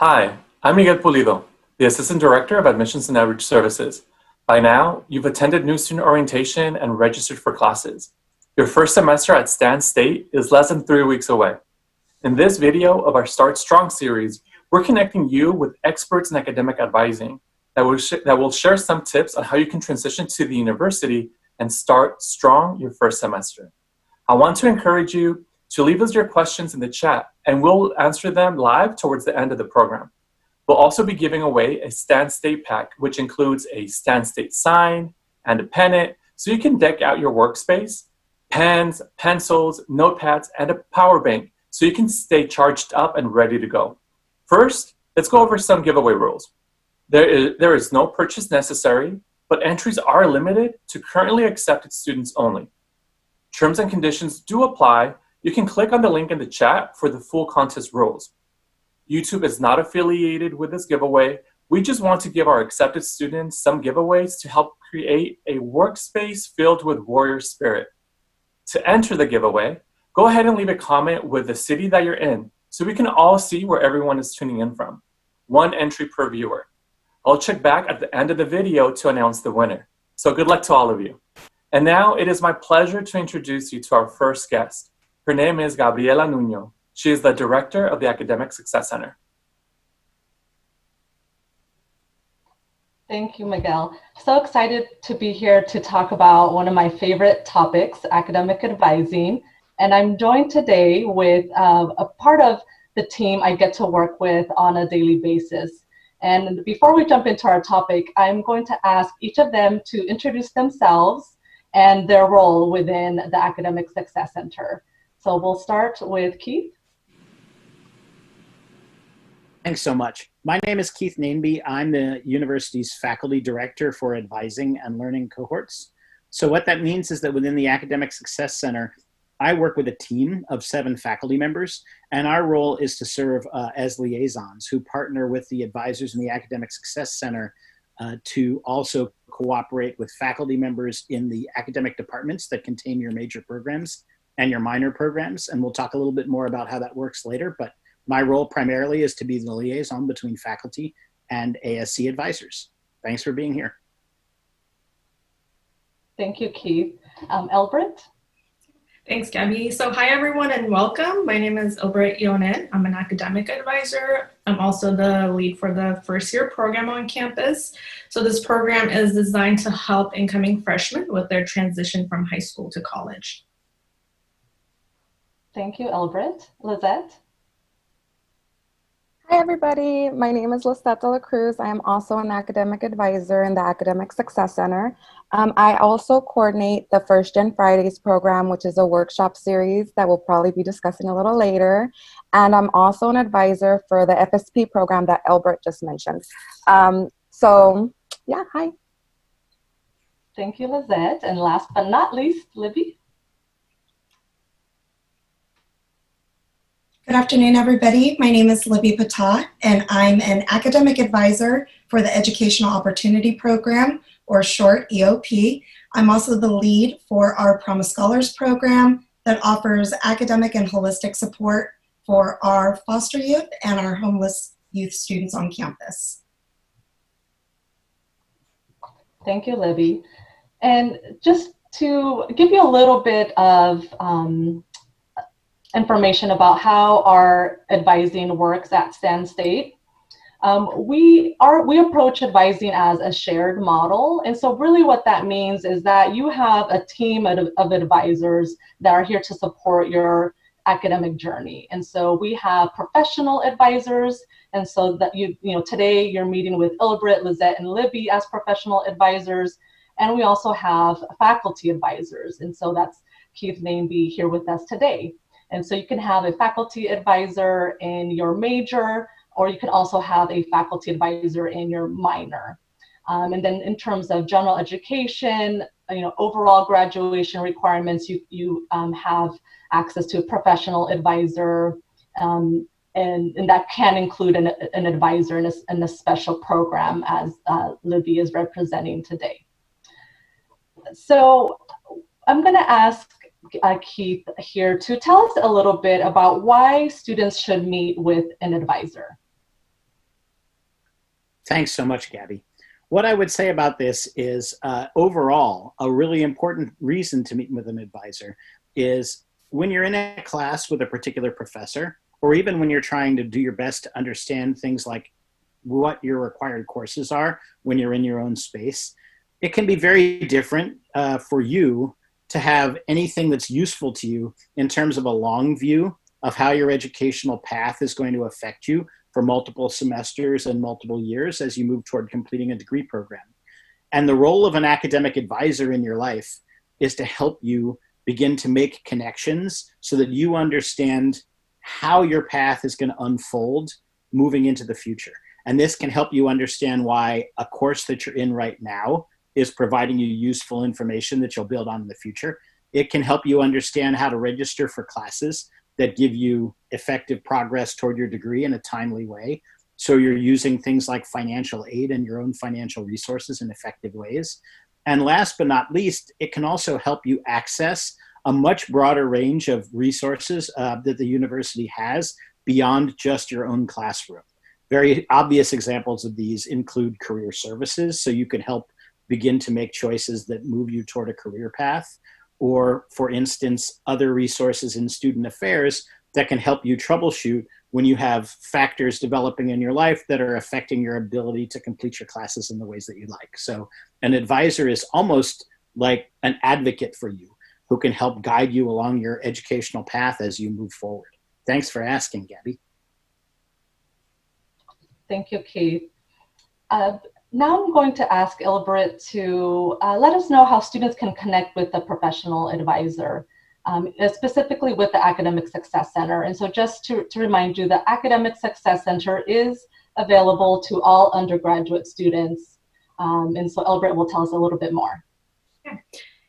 Hi, I'm Miguel Pulido, the Assistant Director of Admissions and Outreach Services. By now, you've attended new student orientation and registered for classes. Your first semester at Stan State is less than 3 weeks away. In this video of our Start Strong series, we're connecting you with experts in academic advising that will share some tips on how you can transition to the university and start strong your first semester. I want to encourage you to leave us your questions in the chat, and we'll answer them live towards the end of the program. We'll also be giving away a Stan State pack, which includes a Stan State sign and a pennant, so you can deck out your workspace, pens, pencils, notepads, and a power bank, so you can stay charged up and ready to go. First, let's go over some giveaway rules. There is no purchase necessary, but entries are limited to currently accepted students only. Terms and conditions do apply. You can click on the link in the chat for the full contest rules. YouTube is not affiliated with this giveaway. We just want to give our accepted students some giveaways to help create a workspace filled with warrior spirit. To enter the giveaway, go ahead and leave a comment with the city that you're in so we can all see where everyone is tuning in from. 1 entry per viewer. I'll check back at the end of the video to announce the winner. So good luck to all of you. And now it is my pleasure to introduce you to our first guest. Her name is Gabriela Nuño. She is the director of the Academic Success Center. Thank you, Miguel. So excited to be here to talk about one of my favorite topics, academic advising. And I'm joined today with a part of the team I get to work with on a daily basis. And before we jump into our topic, I'm going to ask each of them to introduce themselves and their role within the Academic Success Center. So we'll start with Keith. Thanks so much. My name is Keith Nainby. I'm the university's faculty director for advising and learning cohorts. So what that means is that within the Academic Success Center, I work with a team of 7 faculty members, and our role is to serve as liaisons who partner with the advisors in the Academic Success Center to also cooperate with faculty members in the academic departments that contain your major programs and your minor programs. And we'll talk a little bit more about how that works later, but my role primarily is to be the liaison between faculty and ASC advisors. Thanks for being here. Thank you, Keith. Eilbret? Thanks, Gabby. So hi, everyone, and welcome. My name is Eilbret Introduction. I'm an academic advisor. I'm also the lead for the first year program on campus. So this program is designed to help incoming freshmen with their transition from high school to college. Thank you, Eilbret. Lisette? Hi, everybody. My name is Lisette Cruz. I am also an academic advisor in the Academic Success Center. I also coordinate the First Gen Fridays program, which is a workshop series that we'll probably be discussing a little later. And I'm also an advisor for the FSP program that Eilbret just mentioned. So yeah, hi. Thank you, Lisette. And last but not least, Libby. Good afternoon, everybody. My name is Libby Patah, and I'm an academic advisor for the Educational Opportunity Program, or short EOP. I'm also the lead for our Promise Scholars program that offers academic and holistic support for our foster youth and our homeless youth students on campus. Thank you, Libby. And just to give you a little bit of information about how our advising works at Stan State. We approach advising as a shared model. And so really what that means is that you have a team of advisors that are here to support your academic journey. And so we have professional advisors. And so that today you're meeting with Eilbret, Lisette, and Libby as professional advisors. And we also have faculty advisors. And so that's Keith Nainby here with us today. And so you can have a faculty advisor in your major, or you can also have a faculty advisor in your minor. And then in terms of general education, overall graduation requirements, you have access to a professional advisor, and that can include an advisor in a special program, as Libby is representing today. So I'm going to ask Keith here to tell us a little bit about why students should meet with an advisor. Thanks so much, Gabby. What I would say about this is overall, a really important reason to meet with an advisor is when you're in a class with a particular professor, or even when you're trying to do your best to understand things like what your required courses are when you're in your own space, it can be very different for you to have anything that's useful to you in terms of a long view of how your educational path is going to affect you for multiple semesters and multiple years as you move toward completing a degree program. And the role of an academic advisor in your life is to help you begin to make connections so that you understand how your path is going to unfold moving into the future. And this can help you understand why a course that you're in right now is providing you useful information that you'll build on in the future. It can help you understand how to register for classes that give you effective progress toward your degree in a timely way. So you're using things like financial aid and your own financial resources in effective ways. And last but not least, it can also help you access a much broader range of resources that the university has beyond just your own classroom. Very obvious examples of these include career services, so you can help begin to make choices that move you toward a career path, or for instance, other resources in student affairs that can help you troubleshoot when you have factors developing in your life that are affecting your ability to complete your classes in the ways that you like. So an advisor is almost like an advocate for you who can help guide you along your educational path as you move forward. Thanks for asking, Gabby. Thank you, Keith. Now I'm going to ask Eilbret to let us know how students can connect with the professional advisor, specifically with the Academic Success Center. And so just to remind you, the Academic Success Center is available to all undergraduate students. And so Eilbret will tell us a little bit more.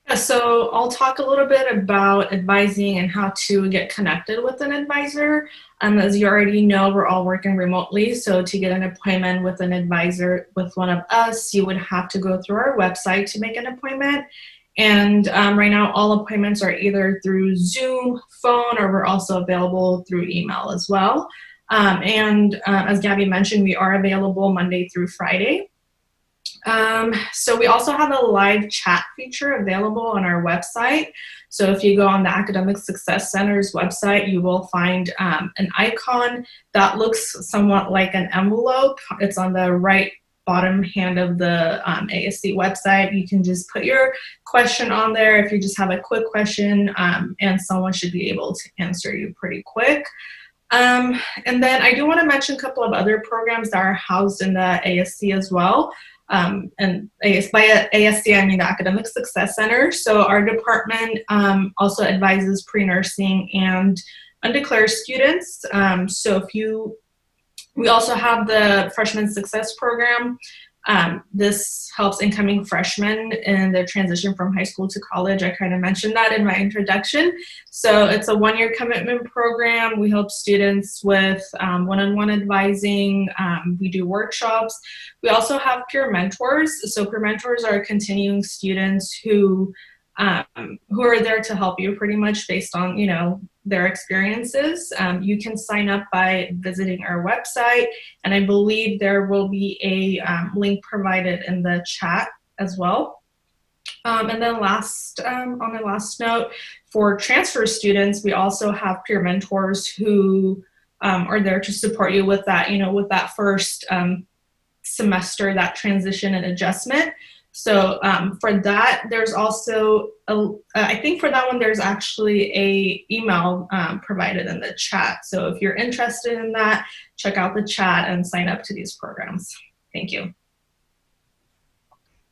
Yeah, so I'll talk a little bit about advising and how to get connected with an advisor. As you already know, we're all working remotely. So to get an appointment with an advisor with one of us, you would have to go through our website to make an appointment. And right now, all appointments are either through Zoom, phone, or we're also available through email as well. As Gabby mentioned, we are available Monday through Friday. So we also have a live chat feature available on our website. So if you go on the Academic Success Center's website, you will find an icon that looks somewhat like an envelope. It's on the right bottom hand of the ASC website. You can just put your question on there if you just have a quick question, and someone should be able to answer you pretty quick. And then I do want to mention a couple of other programs that are housed in the ASC as well. And by ASC, I mean the Academic Success Center. So our department also advises pre-nursing and undeclared students. We also have the Freshman Success Program. This helps incoming freshmen in their transition from high school to college. I kind of mentioned that in my introduction. So it's a one-year commitment program. We help students with one-on-one advising. We do workshops. We also have peer mentors. So peer mentors are continuing students who are there to help you pretty much based on, their experiences. You can sign up by visiting our website, and I believe there will be a link provided in the chat as well. And then on the last note, for transfer students, we also have peer mentors who are there to support you with that, with that first semester, that transition and adjustment. So for that, there's also, I think for that one, there's actually a email provided in the chat. So if you're interested in that, check out the chat and sign up to these programs. Thank you.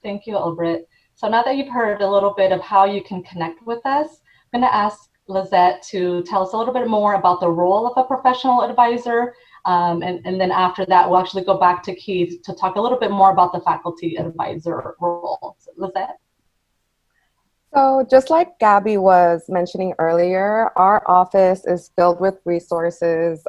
Thank you, Eilbret. So now that you've heard a little bit of how you can connect with us, I'm going to ask Lisette to tell us a little bit more about the role of a professional advisor. And then after that, we'll actually go back to Keith to talk a little bit more about the faculty advisor role. So, Lisette? So just like Gabby was mentioning earlier, our office is filled with resources.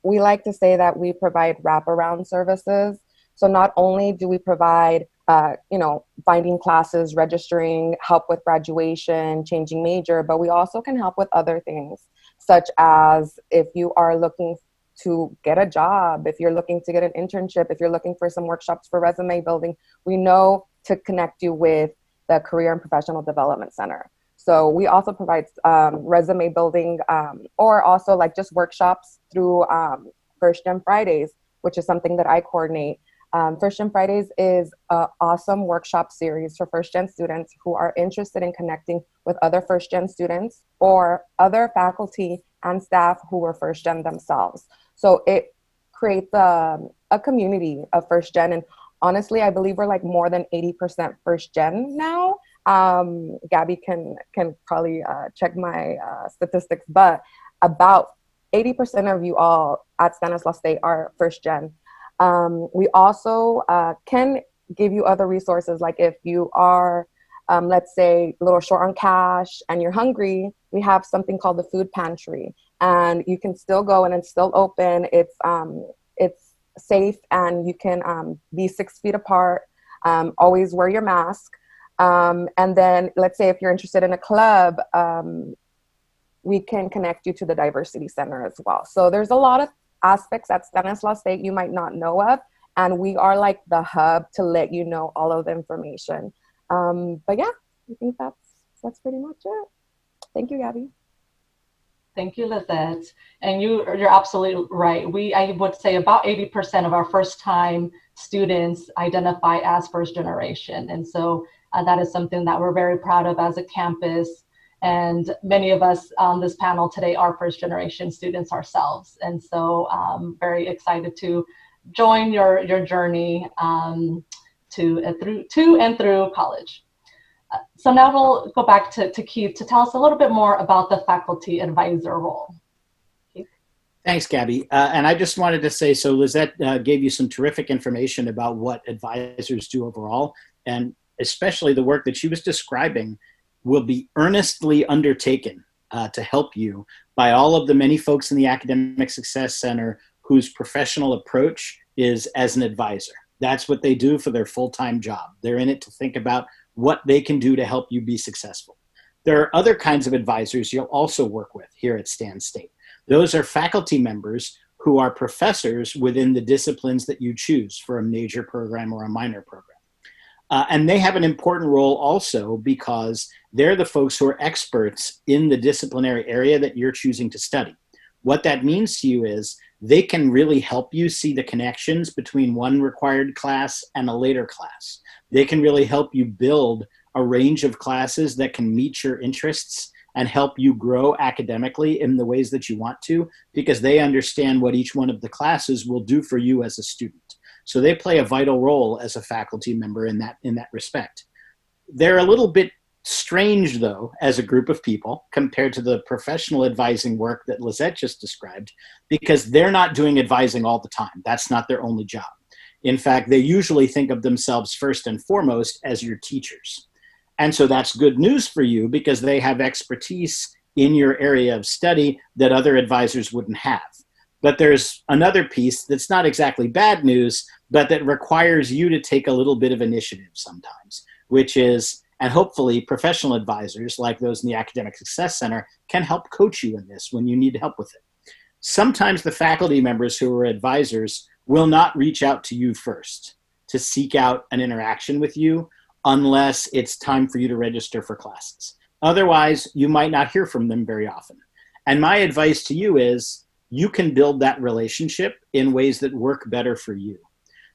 We like to say that we provide wraparound services. So not only do we provide finding classes, registering, help with graduation, changing major, but we also can help with other things, such as if you are looking to get a job, if you're looking to get an internship, if you're looking for some workshops for resume building, we know to connect you with the Career and Professional Development Center. So we also provide resume building or also like just workshops through First Gen Fridays, which is something that I coordinate. First Gen Fridays is an awesome workshop series for First Gen students who are interested in connecting with other First Gen students or other faculty and staff who were First Gen themselves. So it creates a community of First Gen. And honestly, I believe we're like more than 80% First Gen now. Gabby can probably check my statistics, but about 80% of you all at Stanislaus State are First Gen. We also can give you other resources, like if you are, let's say, a little short on cash and you're hungry, we have something called the food pantry, and you can still go and it's still open. It's safe, and you can be 6 feet apart, always wear your mask. And then let's say if you're interested in a club, we can connect you to the Diversity Center as well. So there's a lot of aspects at Stanislaus State you might not know of, and we are like the hub to let you know all of the information. But yeah, I think that's pretty much it. Thank you, Gabby. Thank you, Lisette. And you're absolutely right. I would say about 80% of our first-time students identify as first generation. And so that is something that we're very proud of as a campus. And many of us on this panel today are first generation students ourselves. And so very excited to join your journey to and through college. So now we'll go back to Keith to tell us a little bit more about the faculty advisor role. Keith? Thanks, Gabby. And I just wanted to say, so Lisette gave you some terrific information about what advisors do overall, and especially the work that she was describing will be earnestly undertaken to help you by all of the many folks in the Academic Success Center whose professional approach is as an advisor. That's what they do for their full-time job. They're in it to think about what they can do to help you be successful. There are other kinds of advisors you'll also work with here at Stan State. Those are faculty members who are professors within the disciplines that you choose for a major program or a minor program. And they have an important role also because they're the folks who are experts in the disciplinary area that you're choosing to study. What that means to you is they can really help you see the connections between one required class and a later class. They can really help you build a range of classes that can meet your interests and help you grow academically in the ways that you want to, because they understand what each one of the classes will do for you as a student. So they play a vital role as a faculty member in that respect. They're a little bit strange, though, as a group of people compared to the professional advising work that Lisette just described, because they're not doing advising all the time. That's not their only job. In fact, they usually think of themselves first and foremost as your teachers. And so that's good news for you because they have expertise in your area of study that other advisors wouldn't have. But there's another piece that's not exactly bad news, but that requires you to take a little bit of initiative sometimes, which is, and hopefully professional advisors like those in the Academic Success Center can help coach you in this when you need help with it. Sometimes the faculty members who are advisors will not reach out to you first to seek out an interaction with you unless it's time for you to register for classes. Otherwise, you might not hear from them very often. And my advice to you is, you can build that relationship in ways that work better for you.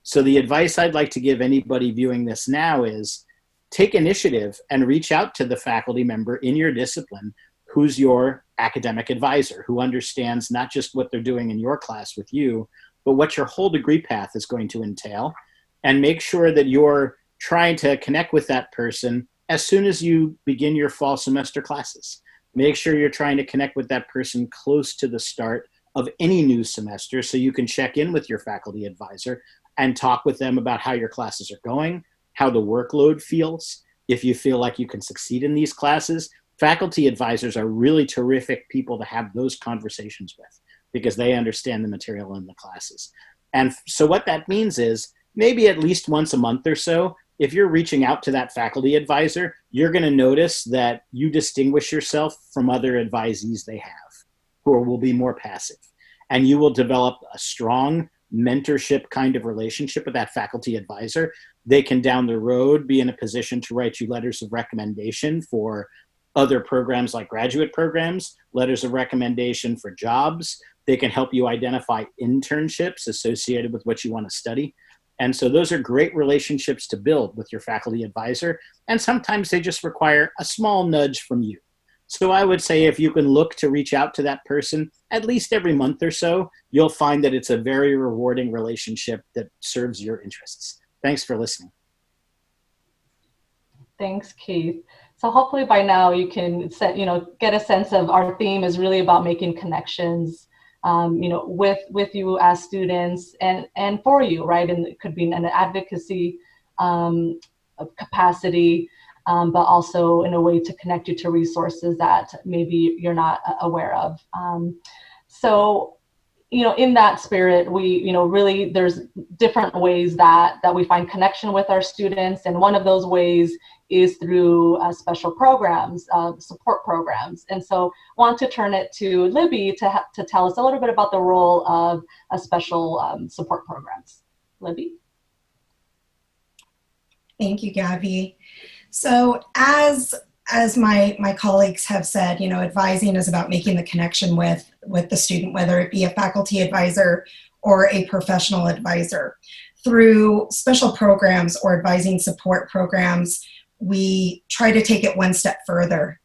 So the advice I'd like to give anybody viewing this now is take initiative and reach out to the faculty member in your discipline who's your academic advisor, who understands not just what they're doing in your class with you, but what your whole degree path is going to entail, and make sure that you're trying to connect with that person as soon as you begin your fall semester classes. Make sure you're trying to connect with that person close to the start of any new semester so you can check in with your faculty advisor and talk with them about how your classes are going, how the workload feels, if you feel like you can succeed in these classes. Faculty advisors are really terrific people to have those conversations with because they understand the material in the classes. And so what that means is maybe at least once a month or so, if you're reaching out to that faculty advisor, you're going to notice that you distinguish yourself from other advisees they have, who will be more passive. and you will develop a strong mentorship kind of relationship with that faculty advisor. They can down the road be in a position to write you letters of recommendation for other programs like graduate programs, letters of recommendation for jobs. They can help you identify internships associated with what you want to study. And so those are great relationships to build with your faculty advisor. And sometimes they just require a small nudge from you. So I would say if you can look to reach out to that person at least every month or so, you'll find that it's a very rewarding relationship that serves your interests. Thanks for listening. Thanks, Keith. So hopefully by now you can get a sense of our theme is really about making connections, with you as students and for you, right? And it could be in an advocacy capacity, but also in a way to connect you to resources that maybe you're not aware of. So, in that spirit, we, really there's different ways that we find connection with our students. And one of those ways is through special programs, support programs. And so want to turn it to Libby to tell us a little bit about the role of special support programs. Libby? Thank you, Gabby. So as my colleagues have said, advising is about making the connection with the student, whether it be a faculty advisor or a professional advisor. Through special programs or advising support programs, we try to take it one step further.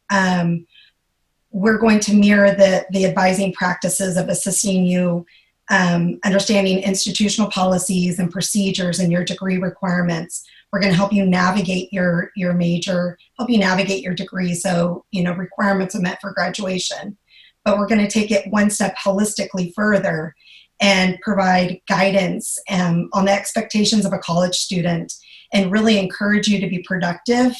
We're going to mirror the advising practices of assisting you understanding institutional policies and procedures and your degree requirements. We're going to help you navigate your major, help you navigate your degree so requirements are met for graduation. But we're going to take it one step holistically further and provide guidance on the expectations of a college student and really encourage you to be productive,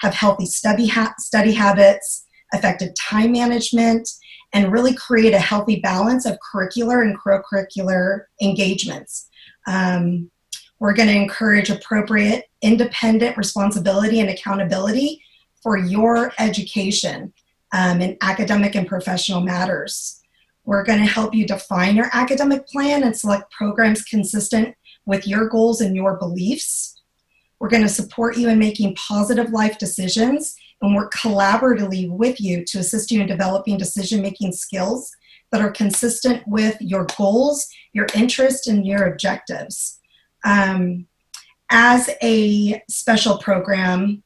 have healthy study habits, effective time management, and really create a healthy balance of curricular and co-curricular engagements. We're going to encourage appropriate independent responsibility and accountability for your education in academic and professional matters. We're going to help you define your academic plan and select programs consistent with your goals and your beliefs. We're going to support you in making positive life decisions and work collaboratively with you to assist you in developing decision-making skills that are consistent with your goals, your interests, and your objectives. As a special program,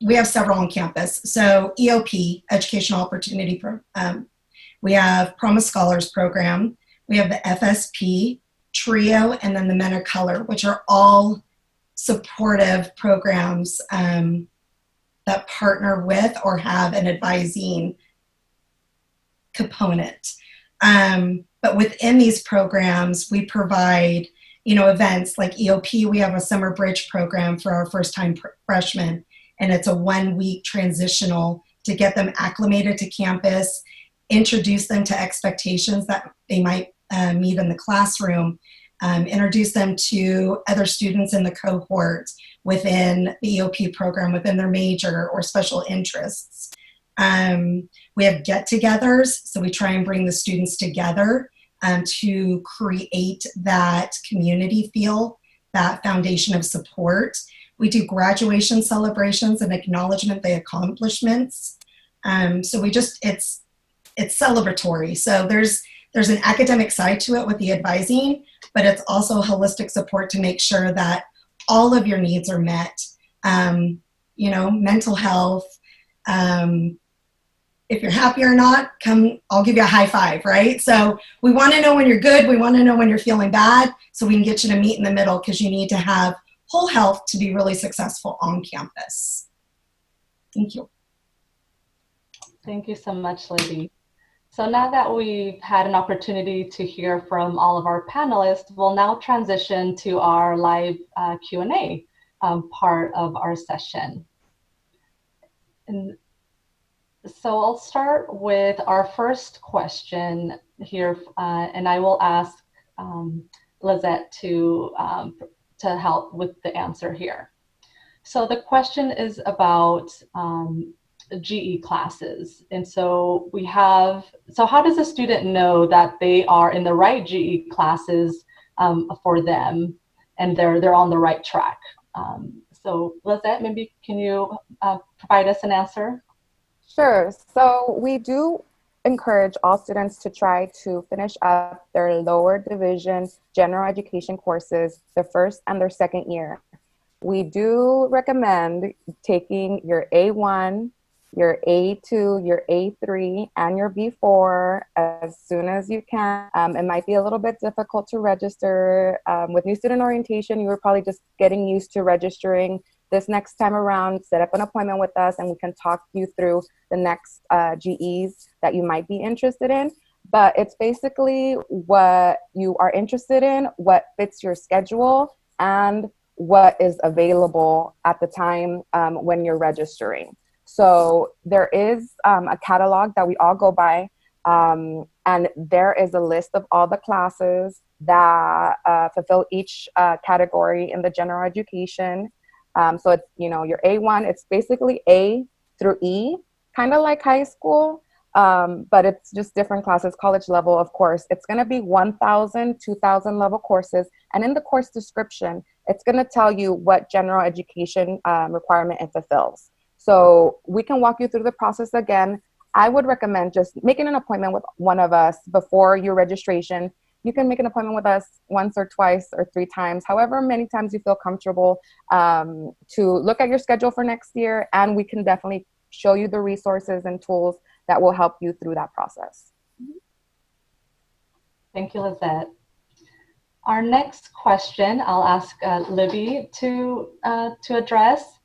we have several on campus. So EOP, Educational Opportunity Program. We have Promise Scholars Program. We have the FSP, TRIO, and then the Men of Color, which are all supportive programs that partner with or have an advising component. But within these programs, we provide events like EOP. We have a summer bridge program for our first-time freshmen, and it's a 1-week transitional to get them acclimated to campus, introduce them to expectations that they might meet in the classroom, introduce them to other students in the cohort within the EOP program, within their major or special interests. We have get-togethers, so we try and bring the students together to create that community feel, that foundation of support. We do graduation celebrations and acknowledgement of the accomplishments. So it's celebratory. So there's an academic side to it with the advising, but it's also holistic support to make sure that all of your needs are met. Mental health, if you're happy or not, I'll give you a high five, right? So we want to know when you're good. We want to know when you're feeling bad so we can get you to meet in the middle, because you need to have whole health to be really successful on campus. Thank you. Thank you so much, Libby. So now that we've had an opportunity to hear from all of our panelists, we'll now transition to our live Q&A part of our session. And so I'll start with our first question here, and I will ask Lisette to help with the answer here. So the question is about GE classes. And so so how does a student know that they are in the right GE classes for them and they're on the right track? So Lisette, maybe can you provide us an answer? Sure. So we do encourage all students to try to finish up their lower division general education courses their first and their second year. We do recommend taking your A1, your A2, your A3, and your B4 as soon as you can. It might be a little bit difficult to register. With new student orientation, you were probably just getting used to registering. This next time around, set up an appointment with us and we can talk you through the next GEs that you might be interested in. But it's basically what you are interested in, what fits your schedule, and what is available at the time when you're registering. So there is a catalog that we all go by, and there is a list of all the classes that fulfill each category in the general education. So it's, your A1, it's basically A through E, kind of like high school, but it's just different classes, college level, of course. It's going to be 1,000, 2,000 level courses. And in the course description, it's going to tell you what general education requirement it fulfills. So we can walk you through the process again. I would recommend just making an appointment with one of us before your registration. You can make an appointment with us once or twice or 3 times, however many times you feel comfortable, to look at your schedule for next year. And we can definitely show you the resources and tools that will help you through that process. Thank you, Lisette. Our next question, I'll ask Libby to address.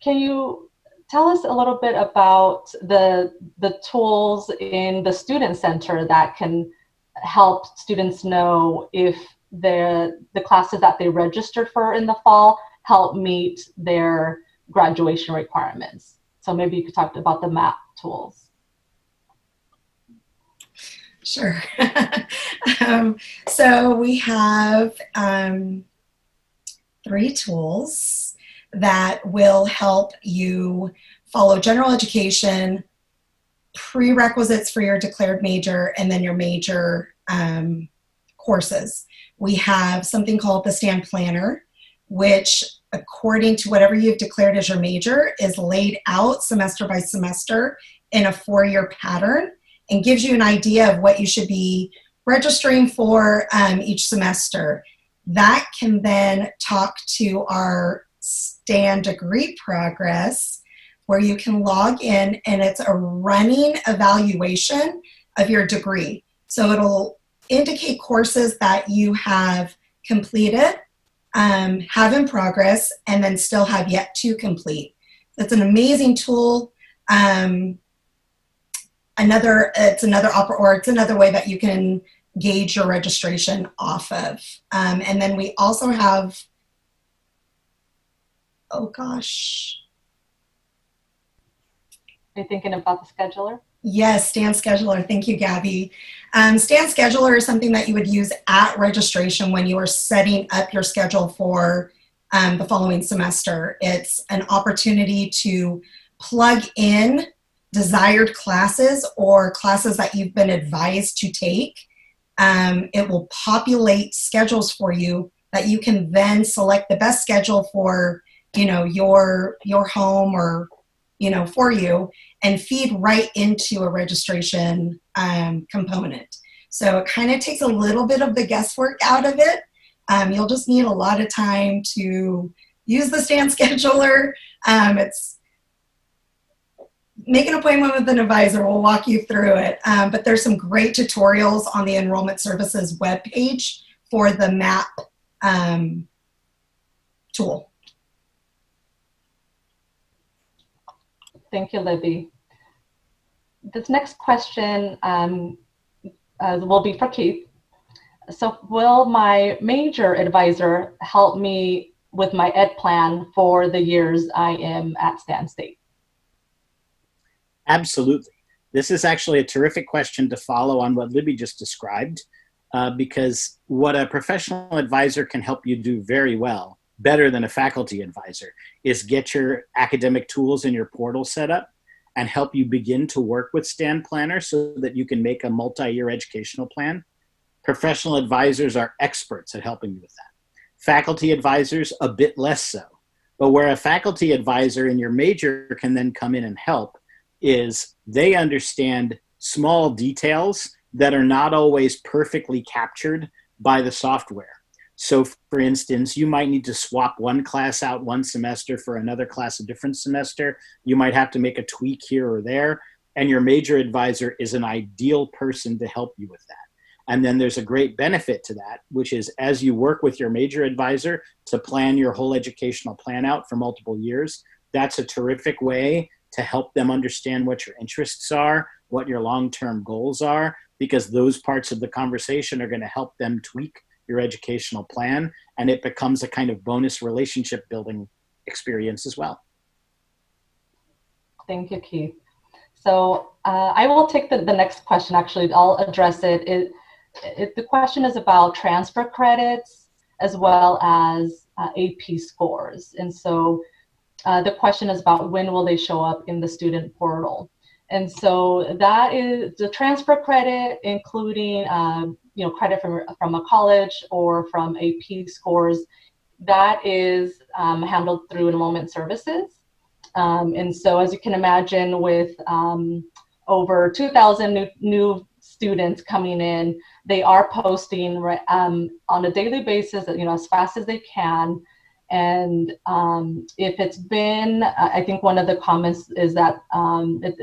Can you tell us a little bit about the tools in the Student Center that can help students know if the classes that they registered for in the fall help meet their graduation requirements? So maybe you could talk about the map tools. Sure. So we have 3 tools that will help you follow general education, prerequisites for your declared major, and then your major courses. We have something called the STAN Planner, which, according to whatever you've declared as your major, is laid out semester by semester in a 4-year pattern and gives you an idea of what you should be registering for each semester. That can then talk to our STAN degree progress, where you can log in and it's a running evaluation of your degree. So it'll indicate courses that you have completed, have in progress, and then still have yet to complete. It's an amazing tool. It's another way that you can gauge your registration off of. And then we also have, oh gosh. Are you thinking about the scheduler? Yes, STAN Scheduler. Thank you, Gabby. STAN Scheduler is something that you would use at registration when you are setting up your schedule for the following semester. It's an opportunity to plug in desired classes or classes that you've been advised to take. It will populate schedules for you that you can then select the best schedule for, your home or, for you, and feed right into a registration component. So it kind of takes a little bit of the guesswork out of it. You'll just need a lot of time to use the STAN Scheduler. It's make an appointment with an advisor. We'll walk you through it. But there's some great tutorials on the Enrollment Services webpage for the MAP tool. Thank you, Libby. This next question will be for Keith. So will my major advisor help me with my ed plan for the years I am at Stan State? Absolutely. This is actually a terrific question to follow on what Libby just described, because what a professional advisor can help you do very well better than a faculty advisor is get your academic tools in your portal set up and help you begin to work with Stand Planner so that you can make a multi-year educational plan. Professional advisors are experts at helping you with that. Faculty advisors, a bit less so. But where a faculty advisor in your major can then come in and help is they understand small details that are not always perfectly captured by the software. So for instance, you might need to swap one class out one semester for another class a different semester. You might have to make a tweak here or there. And your major advisor is an ideal person to help you with that. And then there's a great benefit to that, which is as you work with your major advisor to plan your whole educational plan out for multiple years, that's a terrific way to help them understand what your interests are, what your long-term goals are, because those parts of the conversation are going to help them tweak your educational plan, and it becomes a kind of bonus relationship building experience as well. Thank you, Keith. So I will take the next question. Actually, I'll address it. The question is about transfer credits as well as AP scores. And so the question is about when will they show up in the student portal. And so that is the transfer credit, including credit from a college or from AP scores, that is handled through enrollment services. And so as you can imagine, with over 2,000 new students coming in, they are posting on a daily basis, as fast as they can. And if it's been, I think one of the comments is that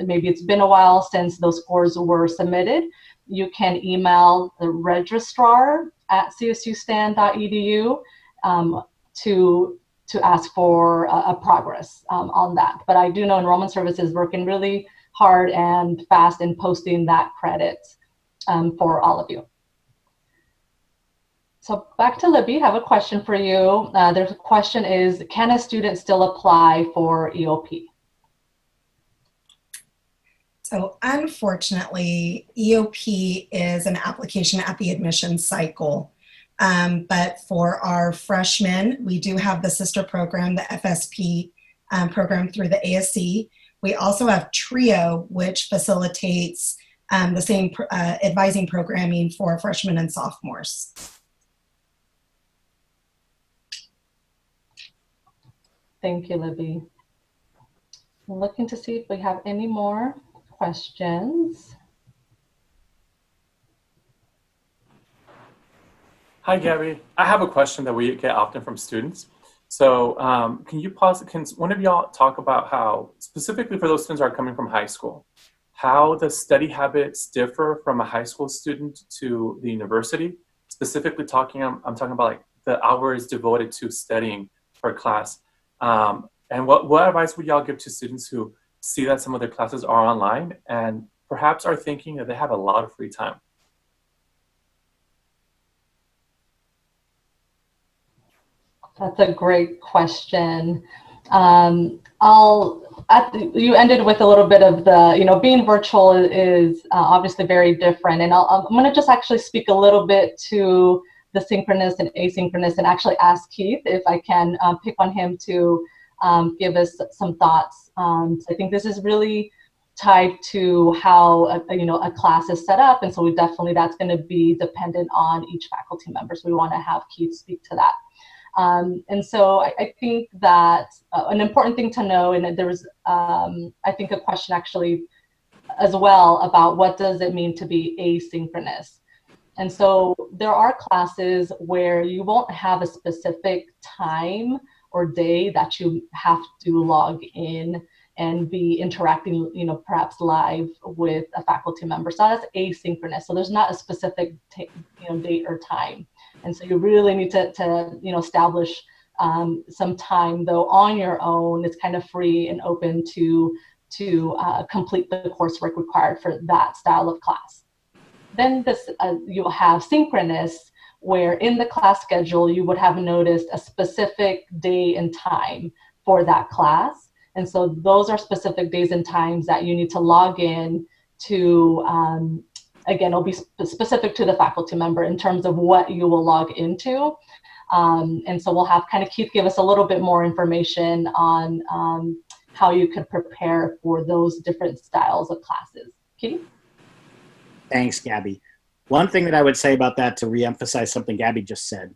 maybe it's been a while since those scores were submitted, you can email the registrar at csustand.edu to ask for a progress on that. But I do know enrollment services is working really hard and fast in posting that credit for all of you. So back to Libby, I have a question for you. There's a question is, can a student still apply for EOP? So unfortunately, EOP is an application at the admissions cycle. But for our freshmen, we do have the sister program, the FSP program through the ASC. We also have TRIO, which facilitates the same advising programming for freshmen and sophomores. Thank you, Libby. I'm looking to see if we have any more questions. Hi, Gabby. I have a question that we get often from students. So can one of y'all talk about how, specifically for those students who are coming from high school, how the study habits differ from a high school student to the university? Specifically I'm talking about like the hours devoted to studying for class. And what advice would y'all give to students who see that some of their classes are online and perhaps are thinking that they have a lot of free time? That's a great question. You ended with a little bit of the, being virtual is obviously very different. And I'm going to just actually speak a little bit to the synchronous and asynchronous and actually ask Keith if I can pick on him to give us some thoughts. So I think this is really tied to how a class is set up. And so that's going to be dependent on each faculty member. So we want to have Keith speak to that. And so I think that an important thing to know, and there was, I think, a question actually as well about what does it mean to be asynchronous. And so there are classes where you won't have a specific time or day that you have to log in and be interacting, perhaps live with a faculty member. So that's asynchronous. So there's not a specific date or time. And so you really need to establish some time, though, on your own. It's kind of free and open to complete the coursework required for that style of class. Then you'll have synchronous, where in the class schedule, you would have noticed a specific day and time for that class. And so those are specific days and times that you need to log in to, again, it'll be specific to the faculty member in terms of what you will log into. And so we'll have kind of Keith give us a little bit more information on how you could prepare for those different styles of classes. Keith? Thanks, Gabby. One thing that I would say about that, to reemphasize something Gabby just said,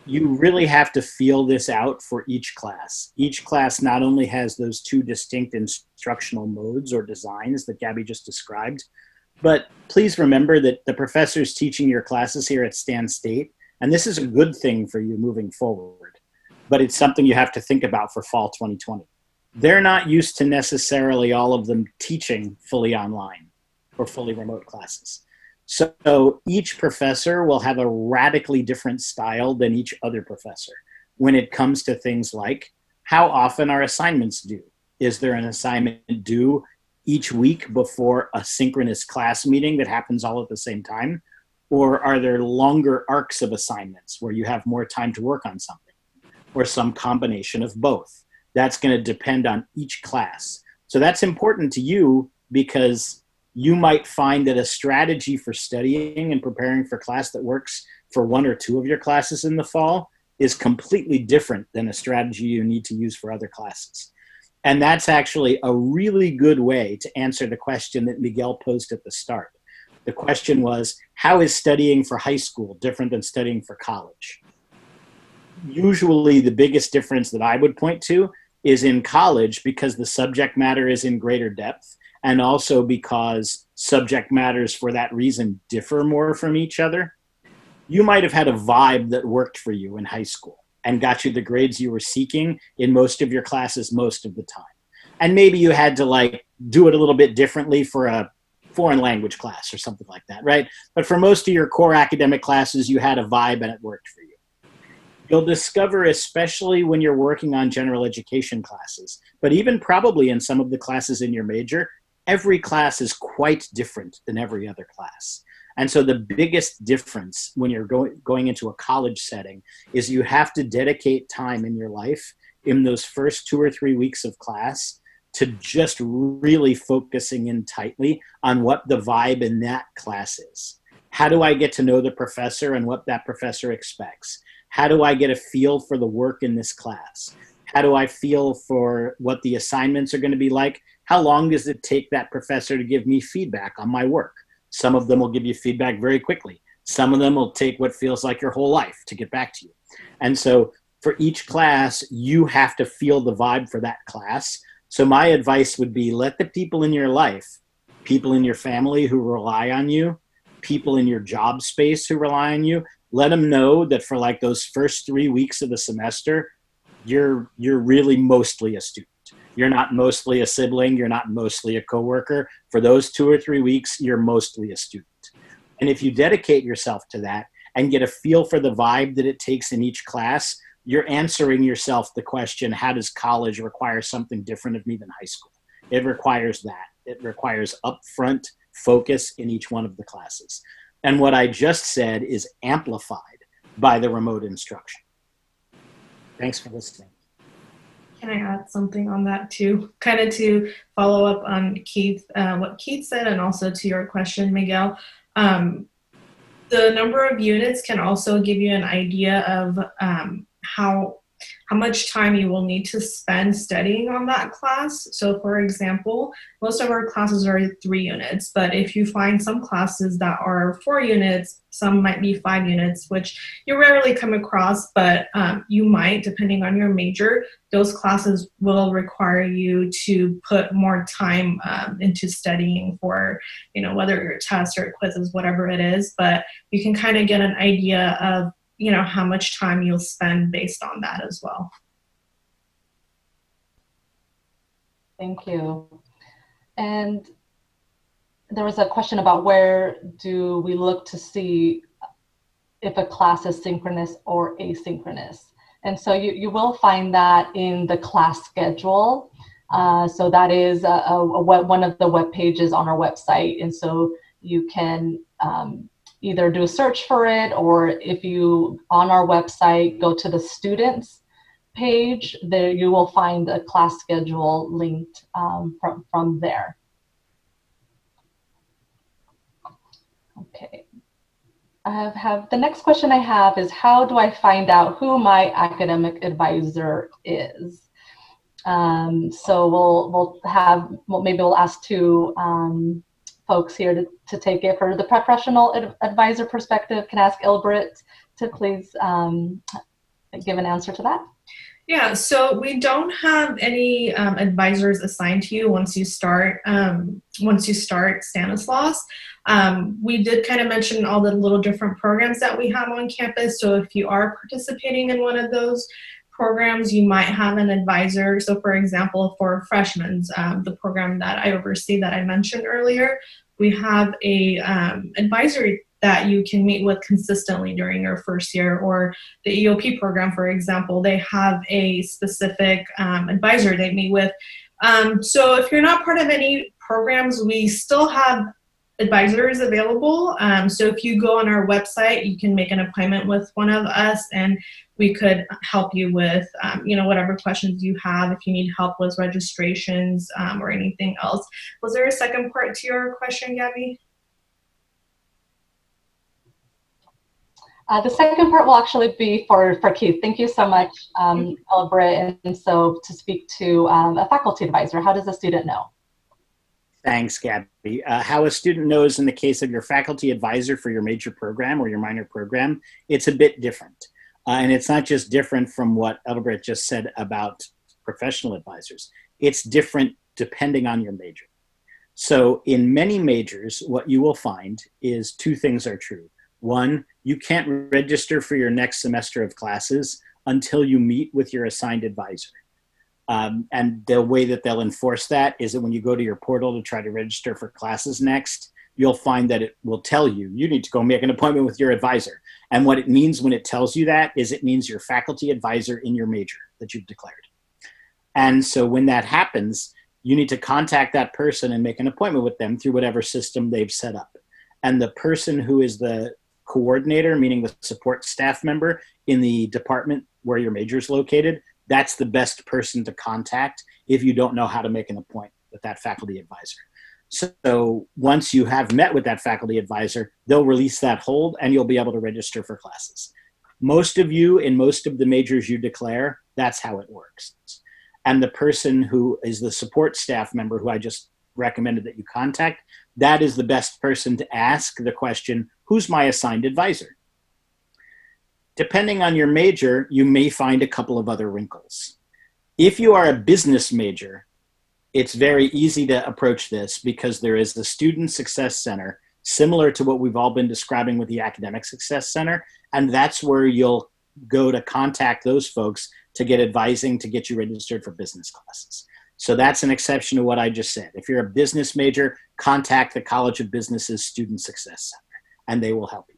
you really have to feel this out for each class. Each class not only has those two distinct instructional modes or designs that Gabby just described, but please remember that the professor's teaching your classes here at Stan State, and this is a good thing for you moving forward, but it's something you have to think about for fall 2020. They're not used to necessarily all of them teaching fully online or fully remote classes. So each professor will have a radically different style than each other professor when it comes to things like, how often are assignments due? Is there an assignment due each week before a synchronous class meeting that happens all at the same time? Or are there longer arcs of assignments where you have more time to work on something? Or some combination of both? That's going to depend on each class. So that's important to you because you might find that a strategy for studying and preparing for class that works for one or two of your classes in the fall is completely different than a strategy you need to use for other classes. And that's actually a really good way to answer the question that Miguel posed at the start. The question was, how is studying for high school different than studying for college? Usually the biggest difference that I would point to is in college, because the subject matter is in greater depth, and also because subject matters for that reason differ more from each other. You might have had a vibe that worked for you in high school and got you the grades you were seeking in most of your classes most of the time. And maybe you had to do it a little bit differently for a foreign language class or something like that, right? But for most of your core academic classes, you had a vibe and it worked for you. You'll discover, especially when you're working on general education classes, but even probably in some of the classes in your major, every class is quite different than every other class. And so the biggest difference when you're going into a college setting is you have to dedicate time in your life in those first 2 or 3 weeks of class to just really focusing in tightly on what the vibe in that class is. How do I get to know the professor and what that professor expects? How do I get a feel for the work in this class? How do I feel for what the assignments are going to be like? How long does it take that professor to give me feedback on my work? Some of them will give you feedback very quickly. Some of them will take what feels like your whole life to get back to you. And so for each class, you have to feel the vibe for that class. So my advice would be, let the people in your life, people in your family who rely on you, people in your job space who rely on you, let them know that for those first 3 weeks of the semester, you're really mostly a student. You're not mostly a sibling. You're not mostly a coworker. For those 2 or 3 weeks, you're mostly a student. And if you dedicate yourself to that and get a feel for the vibe that it takes in each class, you're answering yourself the question, how does college require something different of me than high school? It requires that. It requires upfront focus in each one of the classes. And what I just said is amplified by the remote instruction. Thanks for listening. Can I add something on that too? Kind of to follow up on Keith, what Keith said, and also to your question, Miguel. The number of units can also give you an idea of how much time you will need to spend studying on that class. So for example, most of our classes are 3 units, but if you find some classes that are 4 units, some might be 5 units, which you rarely come across, but you might, depending on your major. Those classes will require you to put more time into studying for, whether your tests or quizzes, whatever it is, but you can kind of get an idea of how much time you'll spend based on that as well. Thank you. And there was a question about where do we look to see if a class is synchronous or asynchronous. And so you will find that in the class schedule. So that is one of the web pages on our website. And so you can either do a search for it, or if you on our website go to the students page, there you will find a class schedule linked from there. Okay. have the next question I have is, how do I find out who my academic advisor is? So maybe we'll ask two folks here to take it. For the professional advisor perspective, can I ask Eilbret to please give an answer to that? Yeah, so we don't have any advisors assigned to you once you start Stanislaus. We did kind of mention all the little different programs that we have on campus. So if you are participating in one of those programs, you might have an advisor. So for example, for freshmen, the program that I oversee that I mentioned earlier, we have a advisory that you can meet with consistently during your first year. Or the EOP program, for example, they have a specific advisor they meet with. So if you're not part of any programs, we still have advisors available. So if you go on our website, you can make an appointment with one of us, and we could help you with whatever questions you have, if you need help with registrations or anything else. Was there a second part to your question, Gabby? The second part will actually be for Keith. Thank you so much, Eilbret. And so to speak to a faculty advisor, how does a student know? Thanks, Gabby. How a student knows in the case of your faculty advisor for your major program or your minor program, it's a bit different. And it's not just different from what Eilbret just said about professional advisors. It's different depending on your major. So in many majors, what you will find is two things are true. One, you can't register for your next semester of classes until you meet with your assigned advisor. And the way that they'll enforce that is that when you go to your portal to try to register for classes next, you'll find that it will tell you, you need to go make an appointment with your advisor. And what it means when it tells you that is it means your faculty advisor in your major that you've declared. And so when that happens, you need to contact that person and make an appointment with them through whatever system they've set up. And the person who is the coordinator, meaning the support staff member in the department where your major is located, that's the best person to contact if you don't know how to make an appointment with that faculty advisor. So once you have met with that faculty advisor, they'll release that hold and you'll be able to register for classes. Most of you in most of the majors you declare, that's how it works. And the person who is the support staff member who I just recommended that you contact, that is the best person to ask the question, who's my assigned advisor? Depending on your major, you may find a couple of other wrinkles. If you are a business major, it's very easy to approach this because there is the Student Success Center, similar to what we've all been describing with the Academic Success Center, and that's where you'll go to contact those folks to get advising to get you registered for business classes. So that's an exception to what I just said. If you're a business major, contact the College of Business's Student Success Center, and they will help you.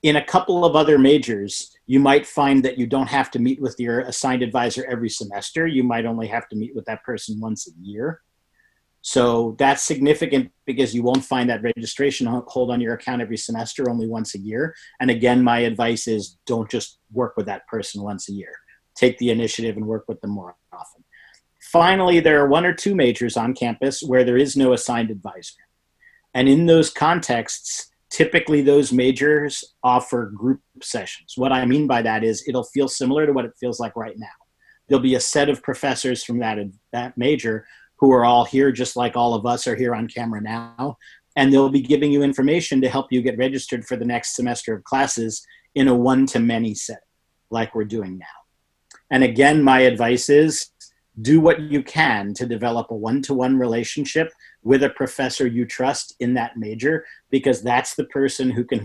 In a couple of other majors, you might find that you don't have to meet with your assigned advisor every semester. You might only have to meet with that person once a year. So that's significant because you won't find that registration hold on your account every semester, only once a year. And again, my advice is don't just work with that person once a year. Take the initiative and work with them more often. Finally, there are one or two majors on campus where there is no assigned advisor. And in those contexts, typically those majors offer group sessions. What I mean by that is it'll feel similar to what it feels like right now. There'll be a set of professors from that major who are all here just like all of us are here on camera now, and they'll be giving you information to help you get registered for the next semester of classes in a one-to-many setting like we're doing now. And again, my advice is do what you can to develop a one-to-one relationship with a professor you trust in that major, because that's the person who can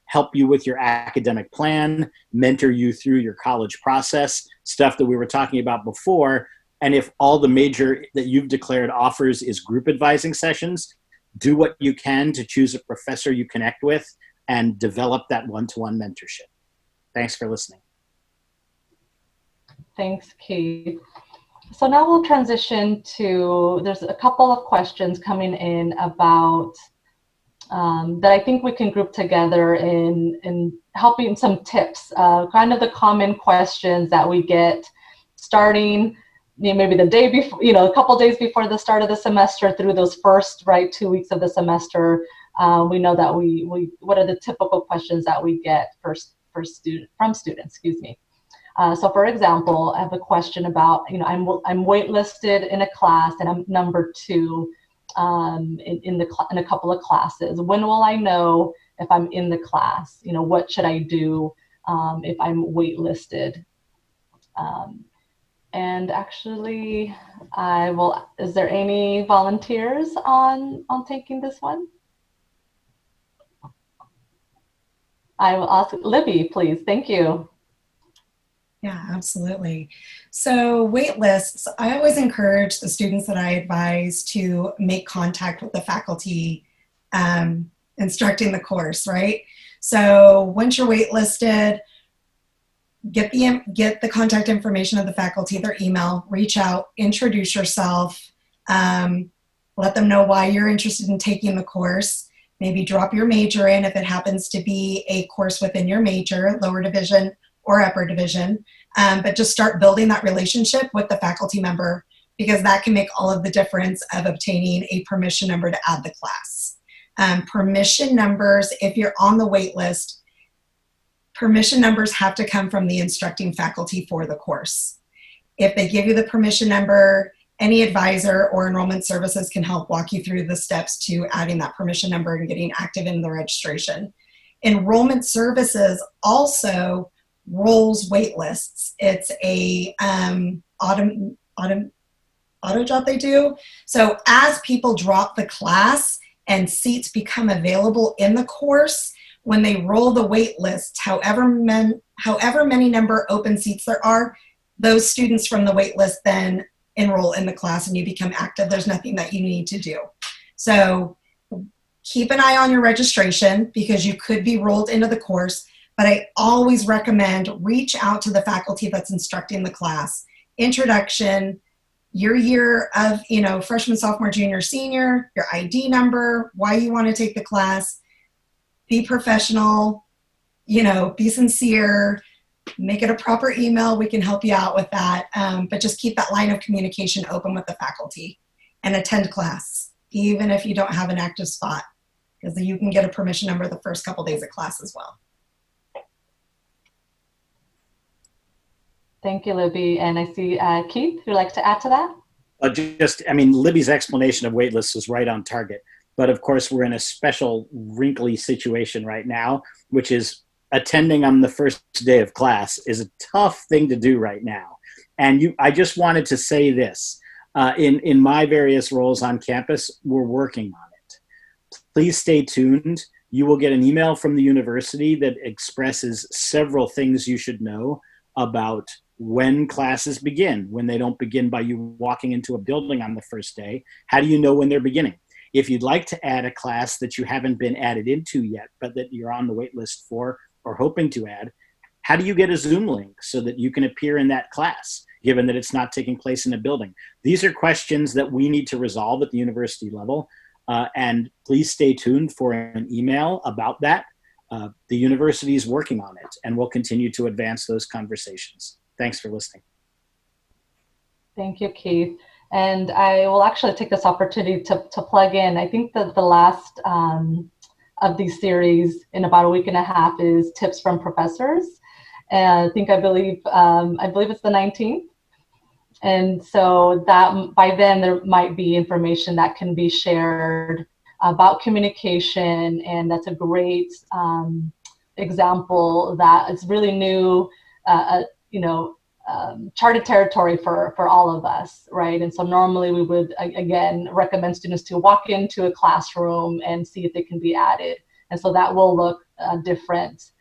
help you with your academic plan, mentor you through your college process, stuff that we were talking about before. And if all the major that you've declared offers is group advising sessions, do what you can to choose a professor you connect with and develop that one-to-one mentorship. Thanks for listening. Thanks, Keith. So now we'll transition to, there's a couple of questions coming in about that I think we can group together in helping some tips, kind of the common questions that we get starting maybe the day before, a couple days before the start of the semester through those first 2 weeks of the semester. we know that what are the typical questions that we get from students, excuse me. So for example, I have a question about, I'm waitlisted in a class and I'm number 2 in a couple of classes. When will I know if I'm in the class? What should I do if I'm waitlisted? And actually, is there any volunteers on taking this one? I will ask Libby, please. Thank you. Yeah, absolutely. So wait lists, I always encourage the students that I advise to make contact with the faculty instructing the course, right? So once you're waitlisted, get the contact information of the faculty, their email, reach out, introduce yourself, let them know why you're interested in taking the course. Maybe drop your major in if it happens to be a course within your major, lower division or upper division, but just start building that relationship with the faculty member, because that can make all of the difference of obtaining a permission number to add the class. Permission numbers, if you're on the wait list, permission numbers have to come from the instructing faculty for the course. If they give you the permission number, any advisor or enrollment services can help walk you through the steps to adding that permission number and getting active in the registration. Enrollment services also rolls wait lists. It's a auto job they do. So as people drop the class and seats become available in the course, when they roll the wait list, however many number open seats there are, those students from the wait list then enroll in the class and you become active. There's nothing that you need to do. So keep an eye on your registration, because you could be rolled into the course, but I always recommend reach out to the faculty that's instructing the class. Introduction, your year of, freshman, sophomore, junior, senior, your ID number, why you want to take the class, be professional, be sincere, make it a proper email. We can help you out with that. But just keep that line of communication open with the faculty and attend class, even if you don't have an active spot, because you can get a permission number the first couple days of class as well. Thank you, Libby. And I see Keith, you'd like to add to that? Libby's explanation of waitlists was right on target. But of course, we're in a special wrinkly situation right now, which is attending on the first day of class is a tough thing to do right now. And I just wanted to say this. In my various roles on campus, we're working on it. Please stay tuned. You will get an email from the university that expresses several things you should know about when classes begin, when they don't begin by you walking into a building on the first day. How do you know when they're beginning? If you'd like to add a class that you haven't been added into yet, but that you're on the wait list for or hoping to add, how do you get a Zoom link so that you can appear in that class, given that it's not taking place in a building? These are questions that we need to resolve at the university level, and please stay tuned for an email about that. The university is working on it, and we'll continue to advance those conversations. Thanks for listening. Thank you, Keith. And I will actually take this opportunity to plug in. I think that the last of these series in about a week and a half is tips from professors. And I believe it's the 19th. And so that by then there might be information that can be shared about communication. And that's a great example that is really new, charted territory for all of us, right? And so normally we would, again, recommend students to walk into a classroom and see if they can be added. And so that will look different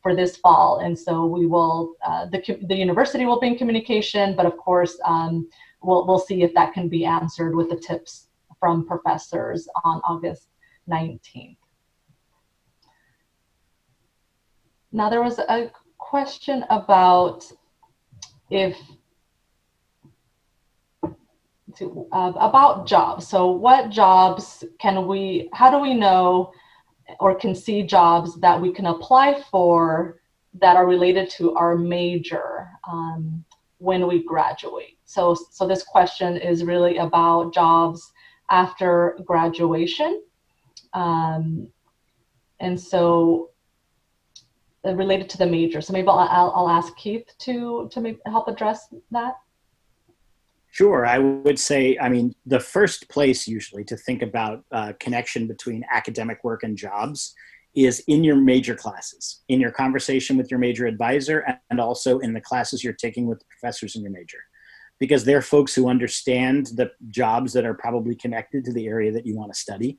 for this fall. And so we will, the university will be in communication, but of course, we'll see if that can be answered with the tips from professors on August 19th. Now there was a question about about jobs. So what jobs how do we know or can see jobs that we can apply for that are related to our major when we graduate? So this question is really about jobs after graduation. And so related to the major. So maybe I'll ask Keith to maybe help address that. Sure, I would say, I mean, the first place usually to think about connection between academic work and jobs is in your major classes, in your conversation with your major advisor, and also in the classes you're taking with the professors in your major. Because they're folks who understand the jobs that are probably connected to the area that you want to study.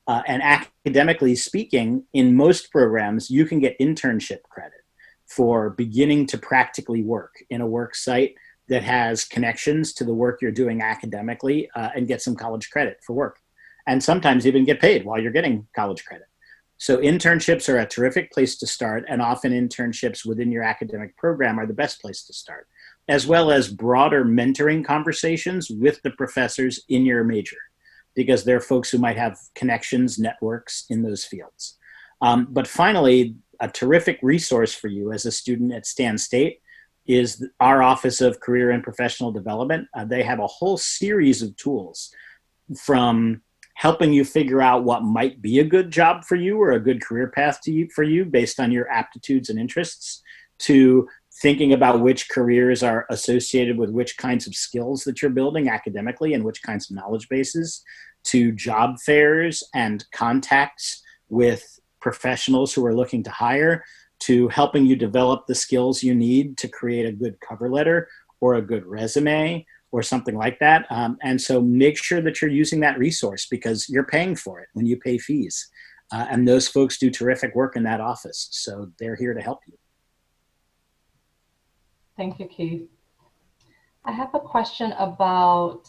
And academically speaking, in most programs, you can get internship credit for beginning to practically work in a work site that has connections to the work you're doing academically, and get some college credit for work. And sometimes even get paid while you're getting college credit. So internships are a terrific place to start, and often internships within your academic program are the best place to start, as well as broader mentoring conversations with the professors in your major, because they're folks who might have connections, networks in those fields. But finally, a terrific resource for you as a student at Stan State is our Office of Career and Professional Development. They have a whole series of tools, from helping you figure out what might be a good job for you or a good career path for you based on your aptitudes and interests, to thinking about which careers are associated with which kinds of skills that you're building academically and which kinds of knowledge bases, to job fairs and contacts with professionals who are looking to hire, to helping you develop the skills you need to create a good cover letter or a good resume or something like that. And so make sure that you're using that resource, because you're paying for it when you pay fees. And those folks do terrific work in that office. So they're here to help you. Thank you, Keith. I have a question about,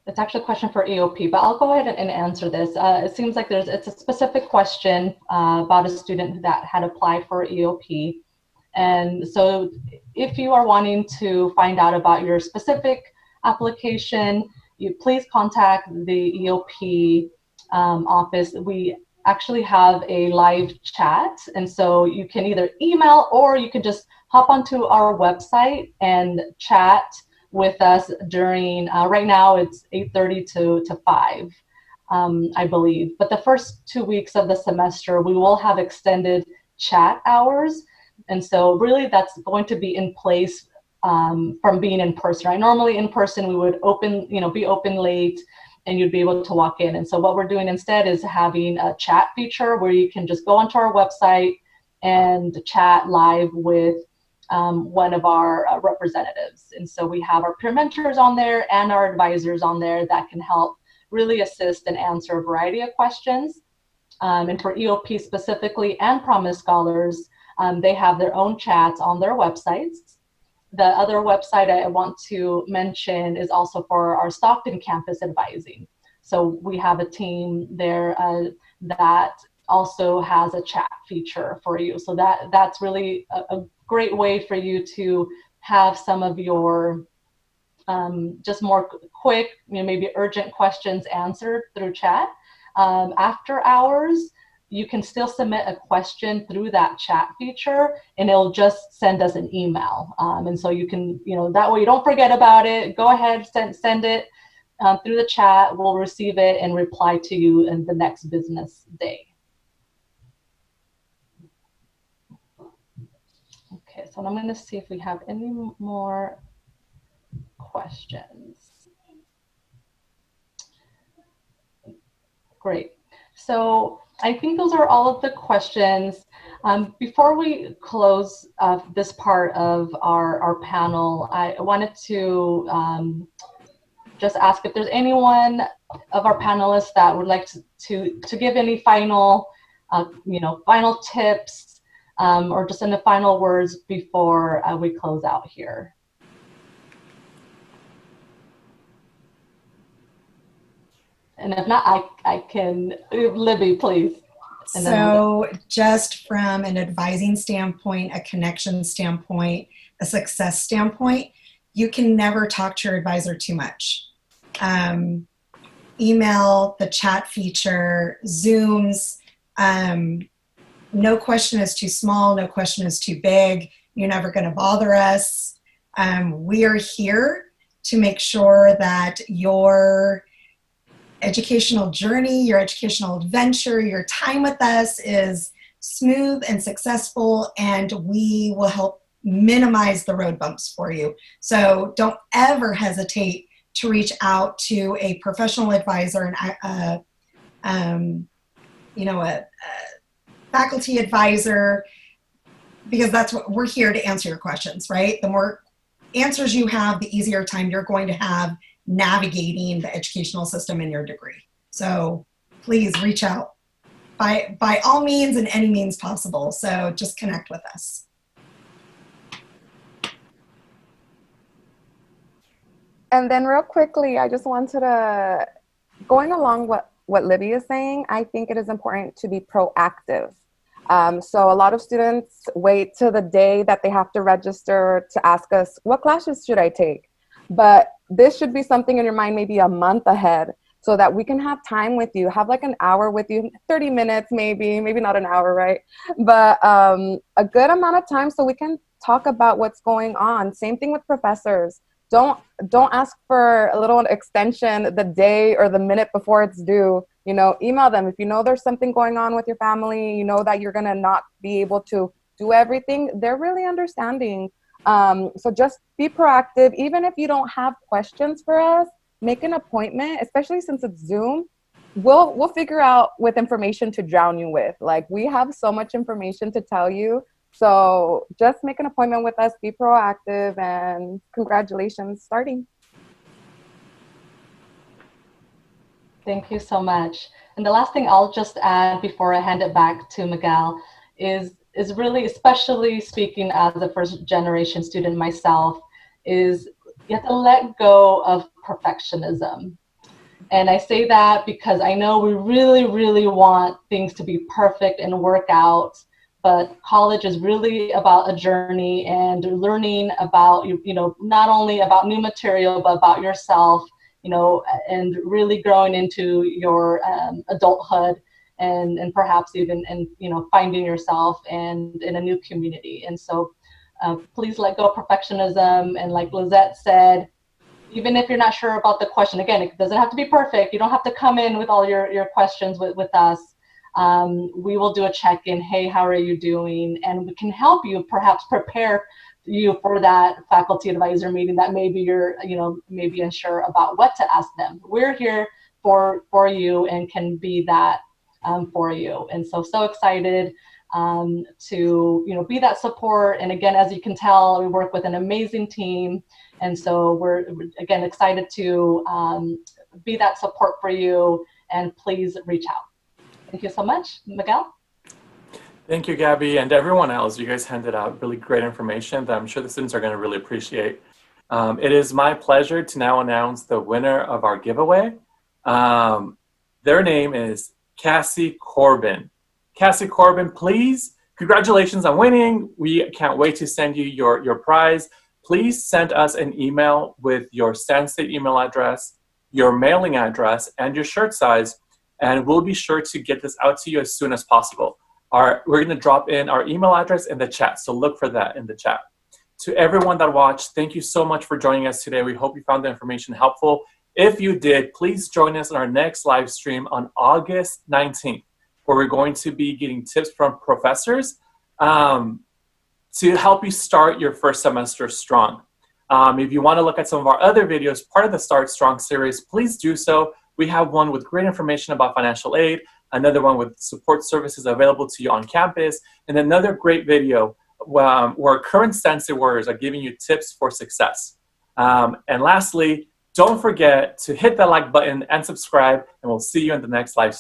it's actually a question for EOP, but I'll go ahead and answer this. It seems like it's a specific question about a student that had applied for EOP. And so if you are wanting to find out about your specific application, you please contact the EOP office. We actually have a live chat, and so you can either email or you can just hop onto our website and chat with us during, right now it's 8:30 to 5, I believe. But the first 2 weeks of the semester, we will have extended chat hours. And so really that's going to be in place from being in person, right? Normally in person, we would be open late and you'd be able to walk in. And so what we're doing instead is having a chat feature where you can just go onto our website and chat live with one of our representatives. And so we have our peer mentors on there and our advisors on there that can help really assist and answer a variety of questions. And for EOP specifically and Promise Scholars, they have their own chats on their websites. The other website I want to mention is also for our Stockton campus advising. So we have a team there that also has a chat feature for you. So that's really a great way for you to have some of your just more quick, maybe urgent questions answered through chat. After hours, you can still submit a question through that chat feature and it'll just send us an email. And so you can, that way you don't forget about it. Go ahead, send it through the chat. We'll receive it and reply to you in the next business day. Okay, so I'm going to see if we have any more questions. Great. So I think those are all of the questions. Before we close this part of our panel, I wanted to just ask if there's anyone of our panelists that would like to give any final, final tips or just in the final words before we close out here. And if not, I can, Libby, please. So just from an advising standpoint, a connection standpoint, a success standpoint, you can never talk to your advisor too much. Email, the chat feature, Zooms, no question is too small, no question is too big. You're never going to bother us. We are here to make sure that your educational journey, your educational adventure, your time with us is smooth and successful, and we will help minimize the road bumps for you. So don't ever hesitate to reach out to a professional advisor and a faculty advisor, because that's what we're here to answer your questions, right? The more answers you have, the easier time you're going to have navigating the educational system in your degree. So please reach out by all means and any means possible. So just connect with us. And then real quickly, I just wanted to, going along what Libby is saying, I think it is important to be proactive. So a lot of students wait till the day that they have to register to ask us, what classes should I take? But this should be something in your mind maybe a month ahead, so that we can have time with you, have like an hour with you, 30 minutes maybe not an hour, right? But a good amount of time so we can talk about what's going on. Same thing with professors. Don't ask for a little extension the day or the minute before it's due. You know, email them. If you know there's something going on with your family, you know that you're gonna not be able to do everything, they're really understanding. So just be proactive. Even if you don't have questions for us, make an appointment, especially since it's Zoom. We'll figure out with information to drown you with. Like, we have so much information to tell you. So just make an appointment with us, be proactive, and congratulations starting. Thank you so much. And the last thing I'll just add before I hand it back to Miguel is really, especially speaking as a first generation student myself, is you have to let go of perfectionism. And I say that because I know we really, really want things to be perfect and work out, but college is really about a journey and learning about, not only about new material, but about yourself, and really growing into your adulthood and perhaps even, finding yourself and in a new community. And so please let go of perfectionism. And like Lisette said, even if you're not sure about the question, again, it doesn't have to be perfect. You don't have to come in with all your questions with us. We will do a check-in. Hey, how are you doing? And we can help you perhaps prepare you for that faculty advisor meeting that maybe you're, maybe unsure about what to ask them. We're here for you and can be that for you. And so excited to, be that support. And again, as you can tell, we work with an amazing team. And so we're, again, excited to be that support for you, and please reach out. Thank you so much. Miguel? Thank you, Gabby, and everyone else. You guys handed out really great information that I'm sure the students are going to really appreciate. It is my pleasure to now announce the winner of our giveaway. Their name is Cassie Corbin. Cassie Corbin, please, congratulations on winning. We can't wait to send you your prize. Please send us an email with your Stan State email address, your mailing address, and your shirt size, and we'll be sure to get this out to you as soon as possible. We're going to drop in our email address in the chat, so look for that in the chat. To everyone that watched, thank you so much for joining us today. We hope you found the information helpful. If you did, please join us on our next live stream on August 19th, where we're going to be getting tips from professors to help you start your first semester strong. If you want to look at some of our other videos, part of the Start Strong series, please do so. We have one with great information about financial aid, another one with support services available to you on campus, and another great video where current Stan State warriors are giving you tips for success. And lastly, don't forget to hit that like button and subscribe, and we'll see you in the next live stream.